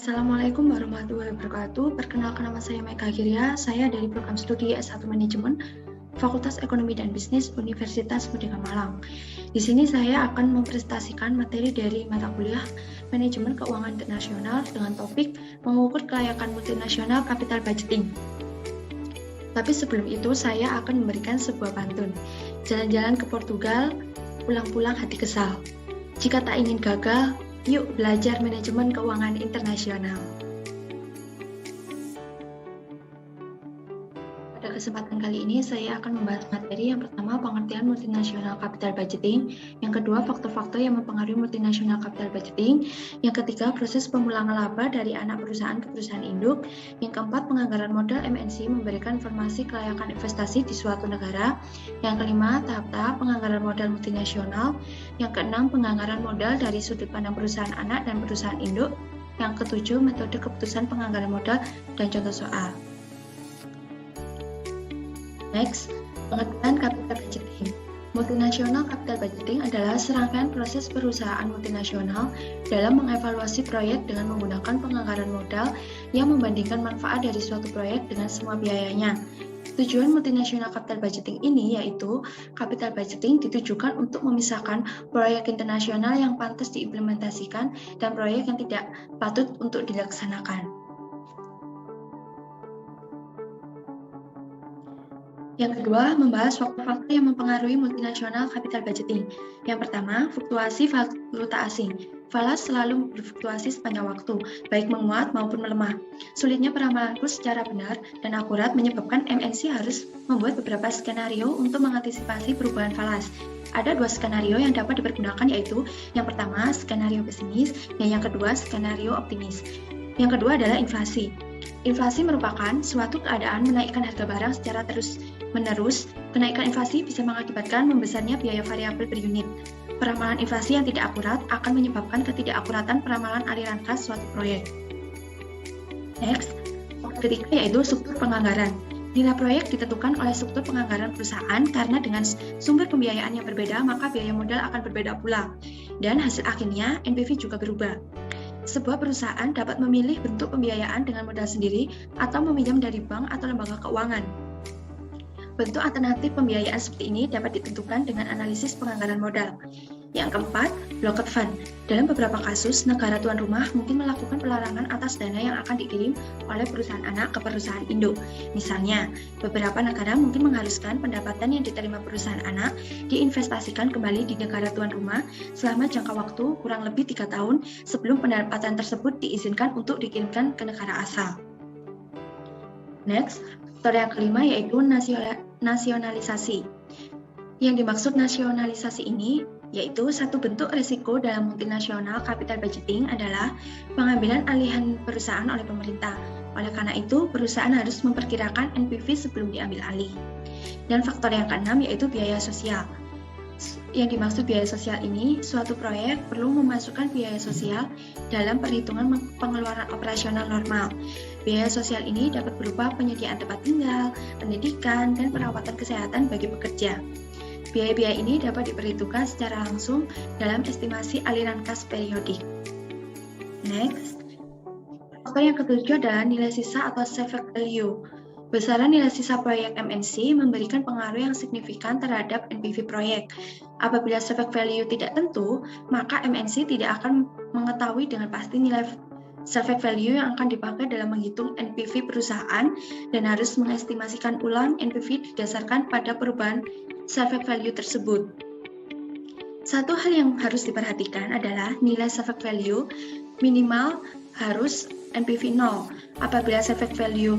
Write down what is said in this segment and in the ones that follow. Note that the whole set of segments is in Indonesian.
Assalamualaikum warahmatullahi wabarakatuh. Perkenalkan, nama saya Mega Girya. Saya dari program studi S1 Manajemen Fakultas Ekonomi dan Bisnis Universitas Merdeka Malang. Di sini saya akan mempresentasikan materi dari mata kuliah Manajemen Keuangan Internasional dengan topik mengukur kelayakan multinasional capital budgeting. Tapi sebelum itu saya akan memberikan sebuah pantun. Jalan-jalan ke Portugal, pulang-pulang hati kesal. Jika tak ingin gagal, yuk belajar manajemen keuangan internasional. Pada kesempatan kali ini saya akan membahas materi yang pertama, pengertian multinasional capital budgeting, yang kedua, faktor-faktor yang mempengaruhi multinasional capital budgeting, yang ketiga, proses pemulangan laba dari anak perusahaan ke perusahaan induk, yang keempat, penganggaran modal MNC memberikan informasi kelayakan investasi di suatu negara, yang kelima, tahap-tahap penganggaran modal multinasional, yang keenam, penganggaran modal dari sudut pandang perusahaan anak dan perusahaan induk, yang ketujuh, metode keputusan penganggaran modal dan contoh soal. Next, pengertian capital budgeting. Multinational capital budgeting adalah serangkaian proses perusahaan multinasional dalam mengevaluasi proyek dengan menggunakan penganggaran modal yang membandingkan manfaat dari suatu proyek dengan semua biayanya. Tujuan multinational capital budgeting ini yaitu capital budgeting ditujukan untuk memisahkan proyek internasional yang pantas diimplementasikan dan proyek yang tidak patut untuk dilaksanakan. Yang kedua, membahas faktor-faktor yang mempengaruhi multinasional capital budgeting. Yang pertama, fluktuasi valuta asing. Falas selalu berfluktuasi sepanjang waktu, baik menguat maupun melemah. Sulitnya peramalan kurs secara benar dan akurat menyebabkan MNC harus membuat beberapa skenario untuk mengantisipasi perubahan falas. Ada dua skenario yang dapat dipergunakan, yaitu yang pertama, skenario pesimis, dan yang kedua, skenario optimis. Yang kedua adalah inflasi. Inflasi merupakan suatu keadaan menaikkan harga barang secara terus-menerus. Kenaikan inflasi bisa mengakibatkan membesarnya biaya variabel per unit. Peramalan inflasi yang tidak akurat akan menyebabkan ketidakakuratan peramalan aliran kas suatu proyek. Next, ketiga yaitu struktur penganggaran. Nilai proyek ditentukan oleh struktur penganggaran perusahaan karena dengan sumber pembiayaan yang berbeda, maka biaya modal akan berbeda pula. Dan hasil akhirnya, NPV juga berubah. Sebuah perusahaan dapat memilih bentuk pembiayaan dengan modal sendiri atau meminjam dari bank atau lembaga keuangan. Bentuk alternatif pembiayaan seperti ini dapat ditentukan dengan analisis penganggaran modal. Yang keempat, blocked fund. Dalam beberapa kasus, negara tuan rumah mungkin melakukan pelarangan atas dana yang akan dikirim oleh perusahaan anak ke perusahaan induk. Misalnya, beberapa negara mungkin mengharuskan pendapatan yang diterima perusahaan anak diinvestasikan kembali di negara tuan rumah selama jangka waktu kurang lebih 3 tahun sebelum pendapatan tersebut diizinkan untuk dikirimkan ke negara asal. Next, faktor yang kelima yaitu nasionalisasi. Yang dimaksud nasionalisasi ini yaitu satu bentuk risiko dalam multinasional capital budgeting adalah pengambilan alihan perusahaan oleh pemerintah. Oleh karena itu, perusahaan harus memperkirakan NPV sebelum diambil alih. Dan faktor yang keenam yaitu biaya sosial. Yang dimaksud biaya sosial ini, suatu proyek perlu memasukkan biaya sosial dalam perhitungan pengeluaran operasional normal. Biaya sosial ini dapat berupa penyediaan tempat tinggal, pendidikan, dan perawatan kesehatan bagi pekerja. Biaya-biaya ini dapat diperhitungkan secara langsung dalam estimasi aliran kas periodik. Next, faktor yang ketujuh adalah nilai sisa atau surface value. Besaran nilai sisa proyek MNC memberikan pengaruh yang signifikan terhadap NPV proyek. Apabila surface value tidak tentu, maka MNC tidak akan mengetahui dengan pasti nilai surface value yang akan dipakai dalam menghitung NPV perusahaan dan harus mengestimasikan ulang NPV didasarkan pada perubahan surface value tersebut. Satu hal yang harus diperhatikan adalah nilai surface value minimal harus NPV 0. Apabila surface value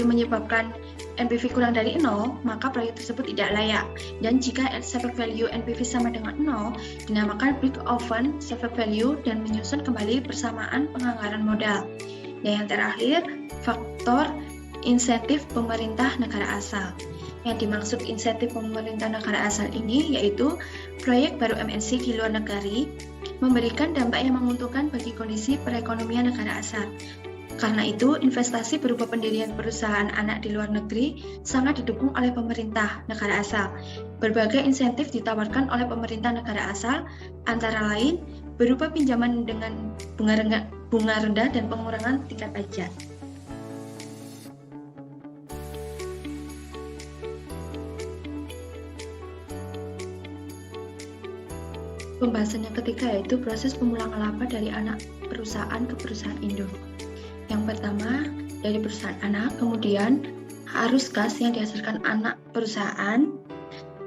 menyebabkan NPV kurang dari 0, maka proyek tersebut tidak layak. Dan jika surface value NPV sama dengan 0, dinamakan break-even surface value dan menyusun kembali persamaan penganggaran modal. Dan yang terakhir, faktor insentif pemerintah negara asal. Yang dimaksud insentif pemerintah negara asal ini yaitu proyek baru MNC di luar negeri memberikan dampak yang menguntungkan bagi kondisi perekonomian negara asal. Karena itu, investasi berupa pendirian perusahaan anak di luar negeri sangat didukung oleh pemerintah negara asal. Berbagai insentif ditawarkan oleh pemerintah negara asal, antara lain berupa pinjaman dengan bunga bunga rendah, dan pengurangan tingkat pajak. Pembahasan yang ketiga yaitu proses pemulangan laba dari anak perusahaan ke perusahaan induk. Yang pertama, dari perusahaan anak, kemudian arus kas yang dihasilkan anak perusahaan.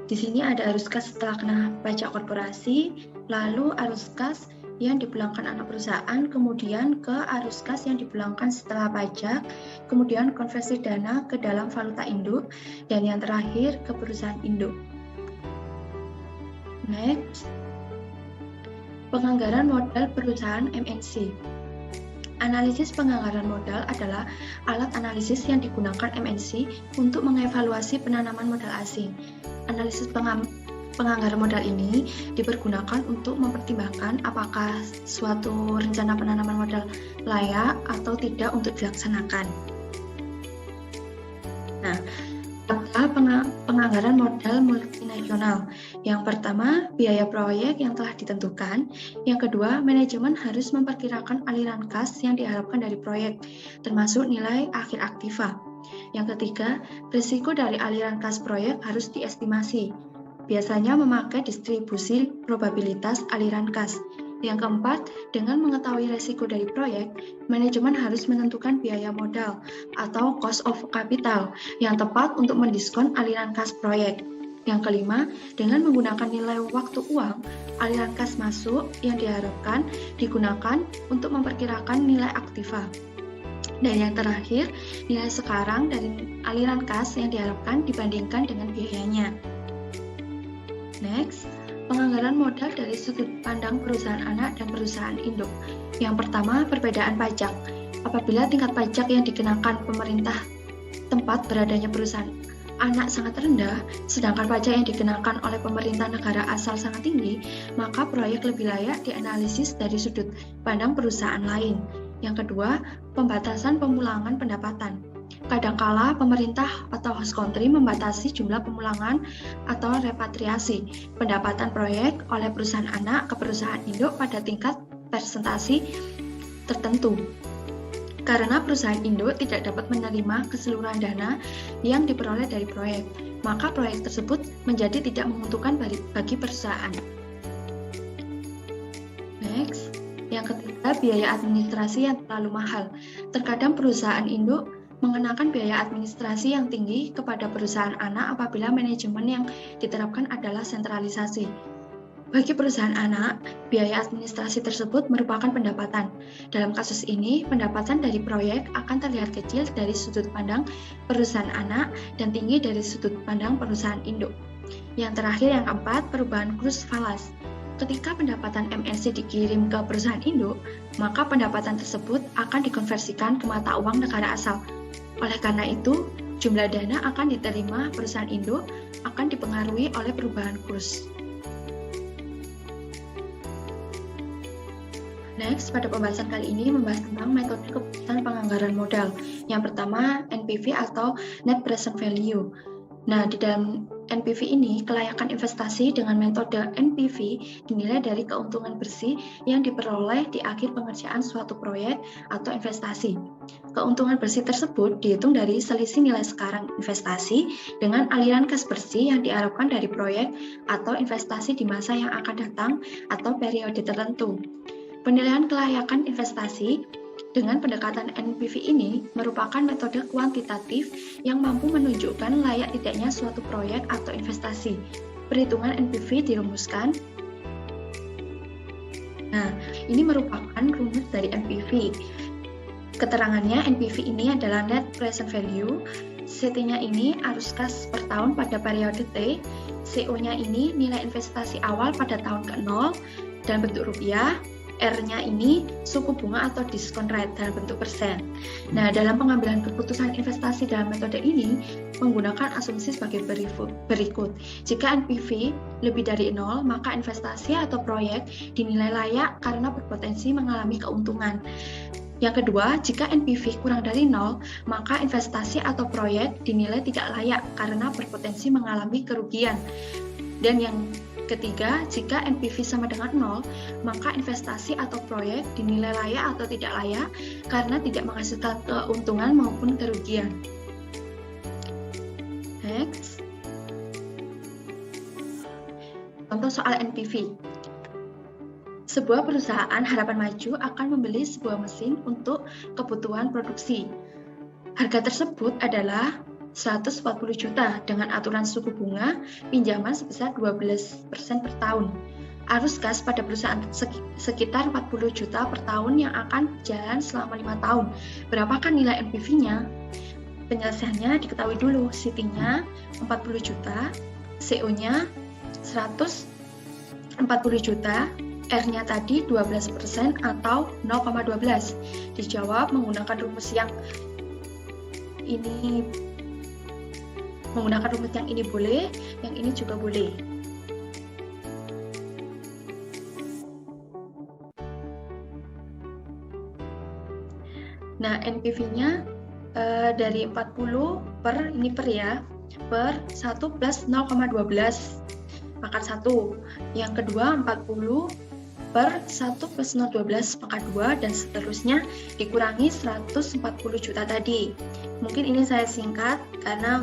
Di sini ada arus kas setelah kena pajak korporasi, lalu arus kas yang dipulangkan anak perusahaan, kemudian ke arus kas yang dipulangkan setelah pajak, kemudian konversi dana ke dalam valuta induk, dan yang terakhir ke perusahaan induk. Next, penganggaran modal perusahaan MNC. Analisis penganggaran modal adalah alat analisis yang digunakan MNC untuk mengevaluasi penanaman modal asing. Analisis penganggaran modal ini dipergunakan untuk mempertimbangkan apakah suatu rencana penanaman modal layak atau tidak untuk dilaksanakan. Nah, penganggaran modal multinasional. Yang pertama, biaya proyek yang telah ditentukan. Yang kedua, manajemen harus memperkirakan aliran kas yang diharapkan dari proyek, termasuk nilai akhir aktiva. Yang ketiga, risiko dari aliran kas proyek harus diestimasi. Biasanya memakai distribusi probabilitas aliran kas. Yang keempat, dengan mengetahui risiko dari proyek, manajemen harus menentukan biaya modal atau cost of capital yang tepat untuk mendiskon aliran kas proyek. Yang kelima, dengan menggunakan nilai waktu uang, aliran kas masuk yang diharapkan digunakan untuk memperkirakan nilai aktiva. Dan yang terakhir, nilai sekarang dari aliran kas yang diharapkan dibandingkan dengan biayanya. Next, penganggaran modal dari sudut pandang perusahaan anak dan perusahaan induk. Yang pertama, perbedaan pajak. Apabila tingkat pajak yang dikenakan pemerintah tempat beradanya perusahaan anak sangat rendah, sedangkan pajak yang dikenakan oleh pemerintah negara asal sangat tinggi, maka proyek lebih layak dianalisis dari sudut pandang perusahaan lain. Yang kedua, pembatasan pemulangan pendapatan. Kadangkala pemerintah atau host country membatasi jumlah pemulangan atau repatriasi pendapatan proyek oleh perusahaan anak ke perusahaan induk pada tingkat persentase tertentu. Karena perusahaan induk tidak dapat menerima keseluruhan dana yang diperoleh dari proyek, maka proyek tersebut menjadi tidak menguntungkan bagi perusahaan. Next, yang ketiga, biaya administrasi yang terlalu mahal. Terkadang perusahaan induk mengenakan biaya administrasi yang tinggi kepada perusahaan anak apabila manajemen yang diterapkan adalah sentralisasi. Bagi perusahaan anak, biaya administrasi tersebut merupakan pendapatan. Dalam kasus ini, pendapatan dari proyek akan terlihat kecil dari sudut pandang perusahaan anak dan tinggi dari sudut pandang perusahaan induk. Yang terakhir, yang keempat, perubahan kurs falas. Ketika pendapatan MNC dikirim ke perusahaan induk, maka pendapatan tersebut akan dikonversikan ke mata uang negara asal. Oleh karena itu, jumlah dana akan diterima perusahaan induk akan dipengaruhi oleh perubahan kurs. Next, pada pembahasan kali ini membahas tentang metode keputusan penganggaran modal. Yang pertama, NPV atau Net Present Value. Nah, di dalam NPV ini, kelayakan investasi dengan metode NPV dinilai dari keuntungan bersih yang diperoleh di akhir pengerjaan suatu proyek atau investasi. Keuntungan bersih tersebut dihitung dari selisih nilai sekarang investasi dengan aliran kas bersih yang diharapkan dari proyek atau investasi di masa yang akan datang atau periode tertentu. Penilaian kelayakan investasi dengan pendekatan NPV ini merupakan metode kuantitatif yang mampu menunjukkan layak tidaknya suatu proyek atau investasi. Perhitungan NPV dirumuskan. Nah, ini merupakan rumus dari NPV. Keterangannya, NPV ini adalah Net Present Value. CT-nya ini arus kas per tahun pada periode T. CO-nya ini nilai investasi awal pada tahun ke-0 dalam bentuk rupiah. R-nya ini suku bunga atau diskon rate dalam bentuk persen. Nah, dalam pengambilan keputusan investasi dalam metode ini menggunakan asumsi sebagai berikut. Jika NPV lebih dari 0, maka investasi atau proyek dinilai layak karena berpotensi mengalami keuntungan. Yang kedua, jika NPV kurang dari 0, maka investasi atau proyek dinilai tidak layak karena berpotensi mengalami kerugian. Dan yang Ketiga, jika NPV sama dengan 0, maka investasi atau proyek dinilai layak atau tidak layak karena tidak menghasilkan keuntungan maupun kerugian. Next. Contoh soal NPV. Sebuah perusahaan harapan maju akan membeli sebuah mesin untuk kebutuhan produksi. Harga tersebut adalah 140 juta dengan aturan suku bunga pinjaman sebesar 12% per tahun. Arus kas pada perusahaan sekitar 40 juta per tahun yang akan berjalan selama 5 tahun. Berapakah nilai NPV-nya? Penyelesaiannya diketahui dulu. CT-nya 40 juta, CO-nya 140 juta, R-nya tadi 12% atau 0,12. Dijawab menggunakan rumus yang ini. Menggunakan rumus yang ini boleh, yang ini juga boleh. Nah, NPV-nya dari 40 per ya, per 1 plus 0,12 pangkat 1. Yang kedua 40 per 1 plus 0,12 pangkat 2 dan seterusnya dikurangi 140 juta tadi. Mungkin ini saya singkat karena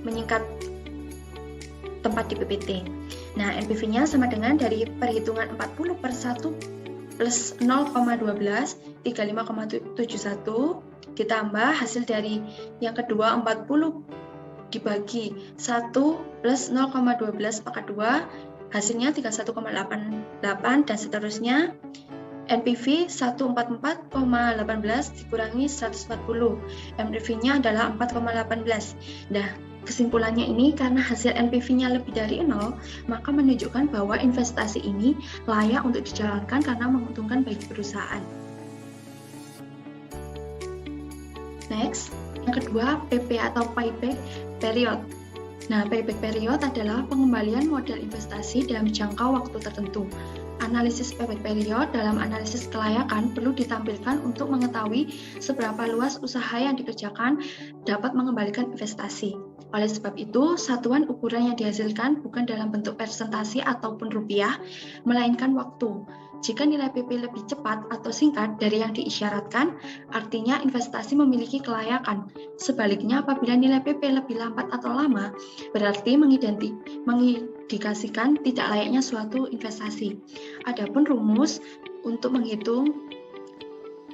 menyingkat tempat di PPT. Nah, NPV-nya sama dengan dari perhitungan 40 per 1 plus 0,12, 35,71, ditambah hasil dari yang kedua 40 dibagi 1 plus 0,12 pangkat 2, hasilnya 31,88 dan seterusnya. NPV 144,18 dikurangi 140. NPV-nya adalah 4,18. Nah, kesimpulannya ini karena hasil NPV-nya lebih dari 0, maka menunjukkan bahwa investasi ini layak untuk dijalankan karena menguntungkan bagi perusahaan. Next, yang kedua PP atau payback period. Nah, payback period adalah pengembalian modal investasi dalam jangka waktu tertentu. Analisis payback period dalam analisis kelayakan perlu ditampilkan untuk mengetahui seberapa luas usaha yang dikerjakan dapat mengembalikan investasi. Oleh sebab itu, satuan ukuran yang dihasilkan bukan dalam bentuk persentase ataupun rupiah, melainkan waktu. Jika nilai PP lebih cepat atau singkat dari yang diisyaratkan, artinya investasi memiliki kelayakan. Sebaliknya, apabila nilai PP lebih lambat atau lama, berarti mengindikasikan tidak layaknya suatu investasi. Adapun rumus untuk menghitung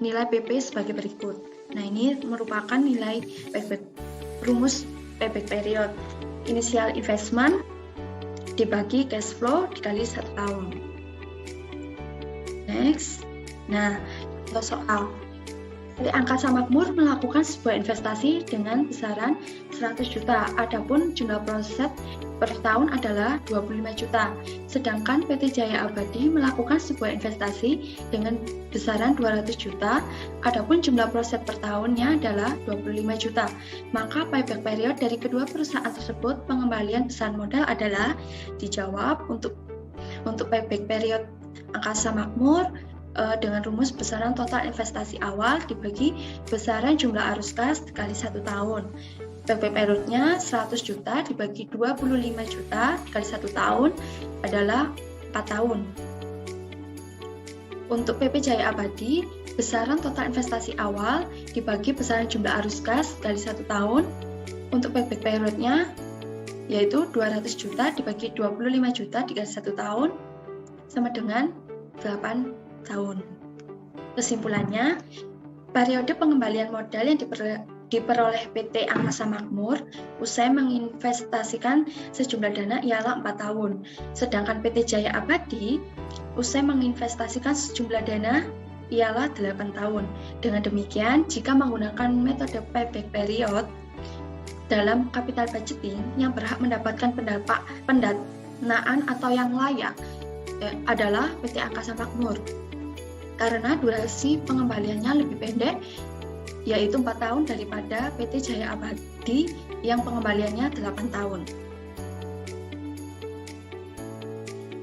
nilai PP sebagai berikut. Nah, ini merupakan nilai rumus payback period. Initial investment dibagi cash flow dikali 1 tahun. Next. Nah, contoh soal. PT Angkasa Makmur melakukan sebuah investasi dengan besaran 100 juta. Adapun jumlah proses per tahun adalah 25 juta. Sedangkan PT Jaya Abadi melakukan sebuah investasi dengan besaran 200 juta. Adapun jumlah proses per tahunnya adalah 25 juta. Maka payback period dari kedua perusahaan tersebut pengembalian besaran modal adalah dijawab untuk payback period Angkasa Makmur dengan rumus besaran total investasi awal dibagi besaran jumlah arus kas dikali 1 tahun. Payback periodnya 100 juta dibagi 25 juta dikali 1 tahun adalah 4 tahun. Untuk PP Jaya Abadi, besaran total investasi awal dibagi besaran jumlah arus kas dikali 1 tahun. Untuk payback periodnya yaitu 200 juta dibagi 25 juta dikali 1 tahun sama dengan 8 tahun. Kesimpulannya, periode pengembalian modal yang diperoleh PT Angkasa Makmur usai menginvestasikan sejumlah dana ialah 4 tahun. Sedangkan PT Jaya Abadi usai menginvestasikan sejumlah dana ialah 8 tahun. Dengan demikian, jika menggunakan metode payback period dalam capital budgeting, yang berhak mendapatkan pendanaan atau yang layak adalah PT Angkasa Makmur. Karena durasi pengembaliannya lebih pendek, yaitu 4 tahun daripada PT Jaya Abadi yang pengembaliannya 8 tahun.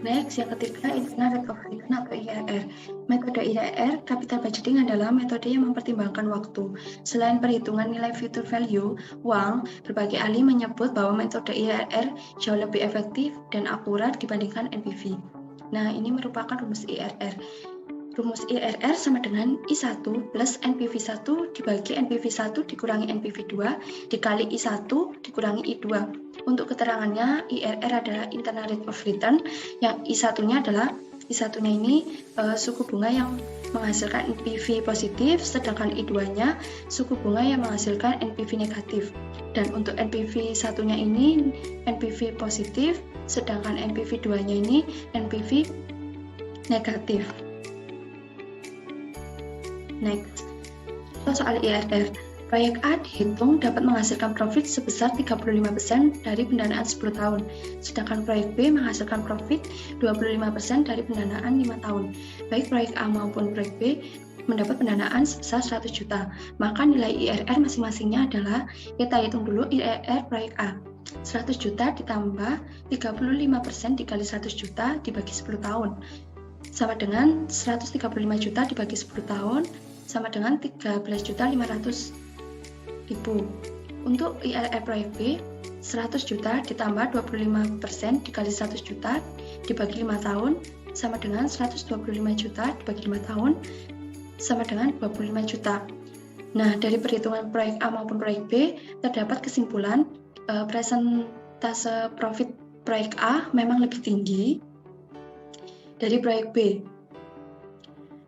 Next, yang ketiga, Internal Rate of Return atau IRR. Metode IRR, capital budgeting adalah metode yang mempertimbangkan waktu. Selain perhitungan nilai future value, uang, berbagai ahli menyebut bahwa metode IRR jauh lebih efektif dan akurat dibandingkan NPV. Nah, ini merupakan rumus IRR. Rumus IRR sama dengan I1 plus NPV1 dibagi NPV1 dikurangi NPV2 dikali I1 dikurangi I2. Untuk keterangannya, IRR adalah Internal Rate of Return, yang I1-nya adalah I1-nya ini suku bunga yang menghasilkan NPV positif, sedangkan I2-nya suku bunga yang menghasilkan NPV negatif. Dan untuk NPV satunya ini NPV positif, sedangkan NPV 2-nya ini NPV negatif. Next, soal IRR. Proyek A dihitung dapat menghasilkan profit sebesar 35% dari pendanaan 10 tahun, sedangkan proyek B menghasilkan profit 25% dari pendanaan 5 tahun. Baik proyek A maupun proyek B mendapat pendanaan sebesar 100 juta. Maka nilai IRR masing-masingnya adalah, kita hitung dulu IRR proyek A. 100 juta ditambah 35% dikali 100 juta dibagi 10 tahun. Sama dengan 135 juta dibagi 10 tahun, sama dengan 13.500.000. Untuk IRR proyek B, 100 juta ditambah 25% dikali 100 juta dibagi 5 tahun, sama dengan 125 juta dibagi 5 tahun, sama dengan 25 juta. Nah, dari perhitungan proyek A maupun proyek B, terdapat kesimpulan presentase profit proyek A memang lebih tinggi dari proyek B.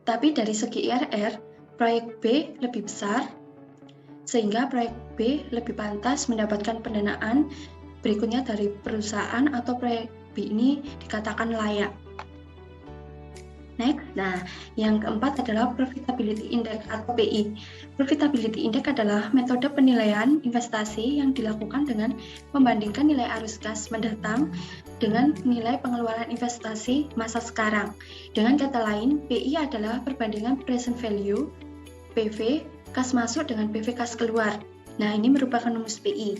Tapi dari segi IRR, proyek B lebih besar, sehingga proyek B lebih pantas mendapatkan pendanaan berikutnya dari perusahaan, atau proyek B ini dikatakan layak. Next, nah yang keempat adalah Profitability Index atau PI. Profitability Index adalah metode penilaian investasi yang dilakukan dengan membandingkan nilai arus kas mendatang dengan nilai pengeluaran investasi masa sekarang. Dengan kata lain, PI adalah perbandingan present value, PV, kas masuk dengan PV kas keluar. Nah, ini merupakan rumus PI.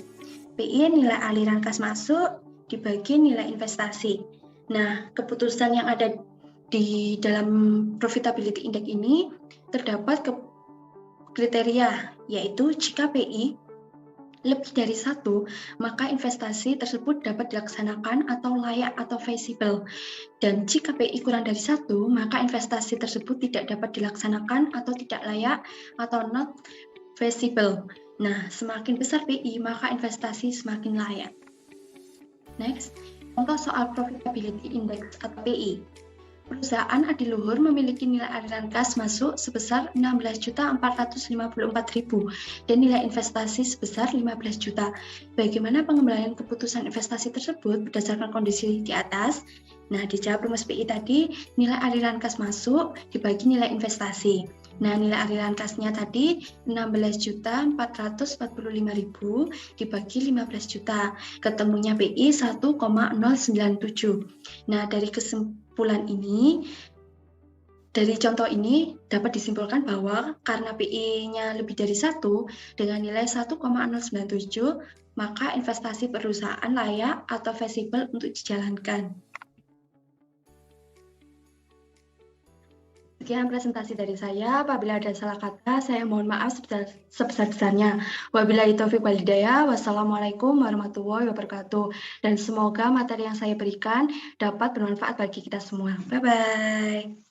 PI nilai aliran kas masuk dibagi nilai investasi. Nah, keputusan yang ada di dalam Profitability Index ini terdapat kriteria, yaitu jika PI lebih dari 1, maka investasi tersebut dapat dilaksanakan atau layak atau feasible. Dan jika PI kurang dari 1, maka investasi tersebut tidak dapat dilaksanakan atau tidak layak atau not feasible. Nah, semakin besar PI, maka investasi semakin layak. Next, contoh soal Profitability Index atau PI. Perusahaan adiluhur memiliki nilai aliran kas masuk sebesar 16.454.000 dan nilai investasi sebesar 15 juta. Bagaimana pengembalian keputusan investasi tersebut berdasarkan kondisi di atas? Nah, dijawab rumus PI tadi, nilai aliran kas masuk dibagi nilai investasi. Nah, nilai aliran kasnya tadi 16.445.000 dibagi 15 juta. Ketemunya PI 1,097. Nah, dari kesimpulan ini, dari contoh ini dapat disimpulkan bahwa karena PI-nya lebih dari 1 dengan nilai 1,097, maka investasi perusahaan layak atau feasible untuk dijalankan. Sekian presentasi dari saya. Apabila ada salah kata, saya mohon maaf sebesar-besarnya. Wabillahi taufiq wal hidayah. Wassalamualaikum warahmatullahi wabarakatuh. Dan semoga materi yang saya berikan dapat bermanfaat bagi kita semua. Bye-bye.